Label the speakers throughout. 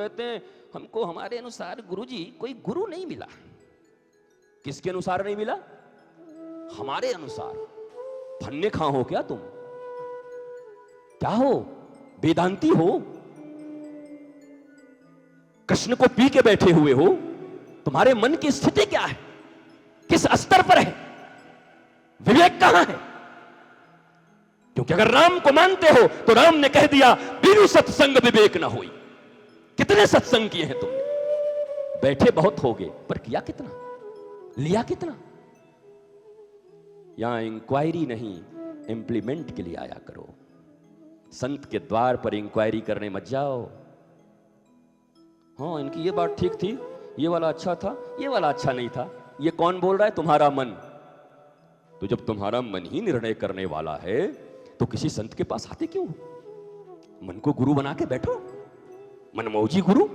Speaker 1: कहते हैं हमको हमारे अनुसार गुरुजी कोई गुरु नहीं मिला। किसके अनुसार नहीं मिला? हमारे अनुसार। फन्ने खां हो क्या तुम? क्या हो? वेदांती हो? कृष्ण को पी के बैठे हुए हो? तुम्हारे मन की स्थिति क्या है? किस स्तर पर है? विवेक कहां है? क्योंकि अगर राम को मानते हो तो राम ने कह दिया बिनु सत्संग विवेक ना होई। कितने सत्संग किए हैं तुमने? बैठे बहुत होगे पर किया कितना? लिया कितना? यहां इंक्वायरी नहीं, इंप्लीमेंट के लिए आया करो। संत के द्वार पर इंक्वायरी करने मत जाओ। हाँ, इनकी ये बात ठीक थी, ये वाला अच्छा था, ये वाला अच्छा नहीं था। ये कौन बोल रहा है? तुम्हारा मन। तो जब तुम्हारा मन ही निर्णय करने वाला है तो किसी संत के पास आते क्यों? मन को गुरु बना के बैठो, मनमौजी गुरु।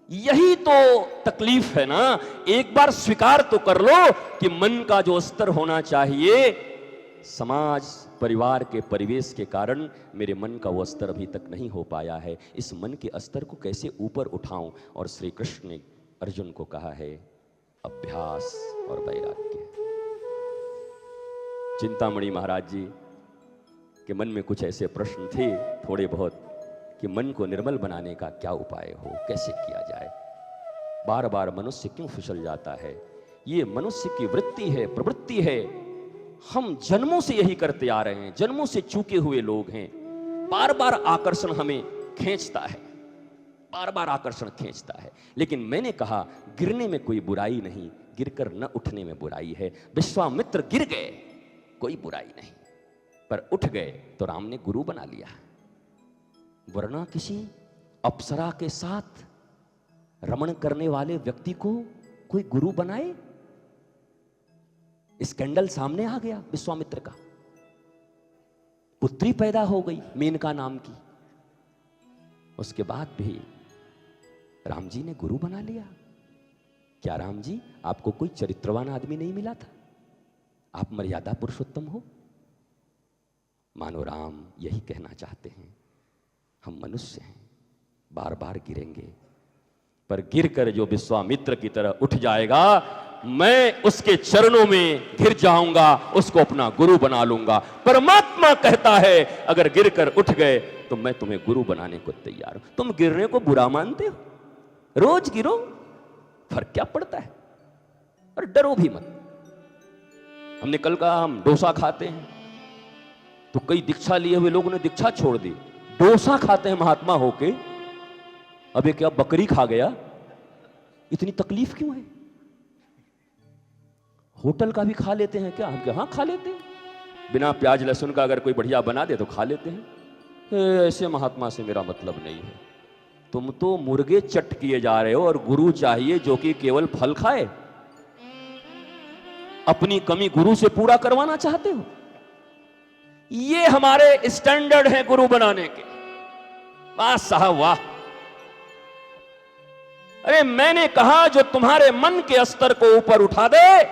Speaker 1: यही तो तकलीफ है ना। एक बार स्वीकार तो कर लो कि मन का जो स्तर होना चाहिए, समाज परिवार के परिवेश के कारण मेरे मन का वो स्तर अभी तक नहीं हो पाया है। इस मन के स्तर को कैसे ऊपर उठाऊं? और श्री कृष्ण ने अर्जुन को कहा है अभ्यास और वैराग्य। चिंतामणि महाराज जी के मन में कुछ ऐसे प्रश्न थे थोड़े बहुत कि मन को निर्मल बनाने का क्या उपाय हो, कैसे किया जाए। बार बार मनुष्य क्यों फिसल जाता है? ये मनुष्य की वृत्ति है, प्रवृत्ति है। हम जन्मों से यही करते आ रहे हैं, जन्मों से चूके हुए लोग हैं। बार बार आकर्षण हमें खींचता है, बार बार आकर्षण खींचता है। लेकिन मैंने कहा गिरने में कोई बुराई नहीं, गिरकर न उठने में बुराई है। विश्वामित्र गिर गए, कोई बुराई नहीं, पर उठ गए तो राम ने गुरु बना लिया। वरना किसी अप्सरा के साथ रमण करने वाले व्यक्ति को कोई गुरु बनाए? स्कैंडल सामने आ गया विश्वामित्र का। पुत्री पैदा हो गई मेनका नाम की। उसके बाद भी राम जी ने गुरु बना लिया। क्या राम जी आपको कोई चरित्रवान आदमी नहीं मिला था? आप मर्यादा पुरुषोत्तम हो। मानो राम यही कहना चाहते हैं, हम मनुष्य हैं, बार बार गिरेंगे, पर गिरकर जो विश्वामित्र की तरह उठ जाएगा, मैं उसके चरणों में गिर जाऊंगा, उसको अपना गुरु बना लूंगा। परमात्मा कहता है अगर गिरकर उठ गए तो मैं तुम्हें गुरु बनाने को तैयार हूं। तुम गिरने को बुरा मानते हो? रोज गिरो, फर्क क्या पड़ता है? और डरो भी मत। हमने कल कहा हम डोसा खाते हैं, तो कई दीक्षा लिए हुए लोगों ने दीक्षा छोड़ दी। डोसा खाते हैं महात्मा होके, अबे क्या बकरी खा गया? इतनी तकलीफ क्यों है? होटल का भी खा लेते हैं क्या? हम क्या? हाँ खा लेते हैं, बिना प्याज लहसुन का अगर कोई बढ़िया बना दे तो खा लेते हैं। ऐसे महात्मा से मेरा मतलब नहीं है। तुम तो मुर्गे चट किए जा रहे हो और गुरु चाहिए जो कि केवल फल खाए। अपनी कमी गुरु से पूरा करवाना चाहते हो? ये हमारे स्टैंडर्ड हैं गुरु बनाने के। वाह साहब वाह। अरे मैंने कहा जो तुम्हारे मन के स्तर को ऊपर उठा दे,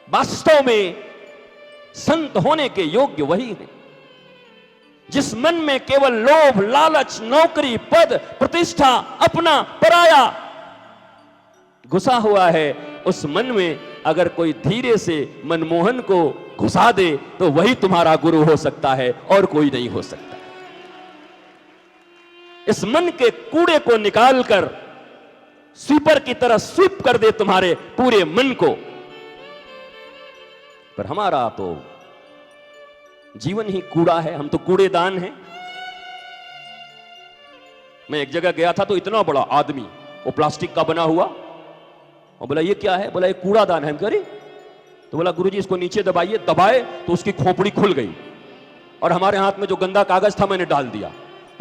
Speaker 1: वास्तव में संत होने के योग्य वही है। जिस मन में केवल लोभ, लालच, नौकरी, पद, प्रतिष्ठा, अपना, पराया घुसा हुआ है, उस मन में अगर कोई धीरे से मनमोहन को घुसा दे तो वही तुम्हारा गुरु हो सकता है और कोई नहीं हो सकता। इस मन के कूड़े को निकालकर स्वीपर की तरह स्वीप कर दे तुम्हारे पूरे मन को। पर हमारा तो जीवन ही कूड़ा है, हम तो कूड़ेदान हैं। मैं एक जगह गया था तो इतना बड़ा आदमी, वो प्लास्टिक का बना हुआ, और बोला ये क्या है? बोला ये कूड़ादान है। हम कह रहे, तो बोला गुरुजी इसको नीचे दबाइए। दबाए तो उसकी खोपड़ी खुल गई और हमारे हाथ में जो गंदा कागज था मैंने डाल दिया।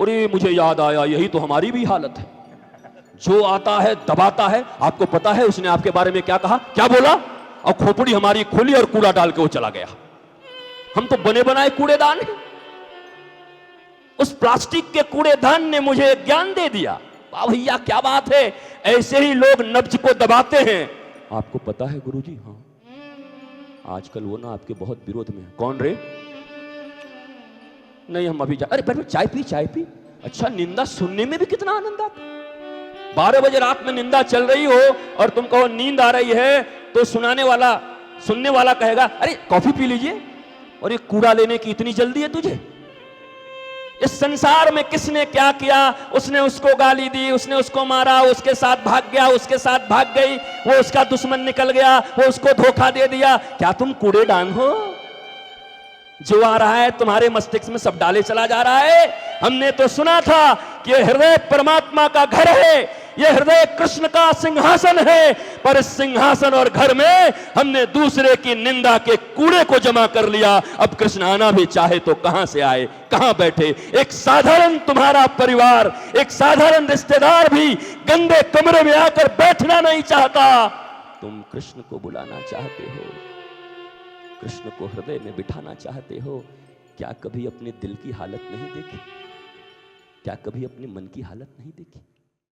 Speaker 1: और ये मुझे याद आया, यही तो हमारी भी हालत है। जो आता है दबाता है। आपको पता है उसने आपके बारे में क्या कहा, क्या बोला? और खोपड़ी हमारी खुली और कूड़ा डाल के वो चला गया। हम तो बने बनाए कूड़ेदान हैं। उस प्लास्टिक के कूड़ेदान ने मुझे ज्ञान दे दिया। वाह भैया क्या बात है। ऐसे ही लोग नब्ज को दबाते हैं। आपको पता है गुरुजी? हाँ आजकल वो ना आपके बहुत विरोध में है। कौन रे? नहीं हम अभी अरे चाय पी, चाय पी। अच्छा, निंदा सुनने में भी कितना आनंद आता। 12 बजे रात में निंदा चल रही हो और तुम कहो नींद आ रही है, तो सुनने वाला कहेगा अरे कॉफी पी लीजिए, और ये कूड़ा लेने की इतनी जल्दी है तुझे। इस संसार में किसने क्या किया, उसने उसको गाली दी, उसने उसको मारा, उसके साथ भाग गया, उसके साथ भाग गई, वो उसका दुश्मन निकल गया, वो उसको धोखा दे दिया। क्या तुम कूड़ेदान हो? जो आ रहा है तुम्हारे मस्तिष्क में सब डाले चला जा रहा है। हमने तो सुना था कि यह हृदय परमात्मा का घर है, यह हृदय कृष्ण का सिंहासन है, पर इस सिंहासन और घर में हमने दूसरे की निंदा के कूड़े को जमा कर लिया। अब कृष्ण आना भी चाहे तो कहां से आए, कहां बैठे? एक साधारण तुम्हारा परिवार, एक साधारण रिश्तेदार भी गंदे कमरे में आकर बैठना नहीं चाहता। तुम कृष्ण को बुलाना चाहते हो, कृष्ण को हृदय में बिठाना चाहते हो। क्या कभी अपने दिल की हालत नहीं देखी? क्या कभी अपने मन की हालत नहीं देखी?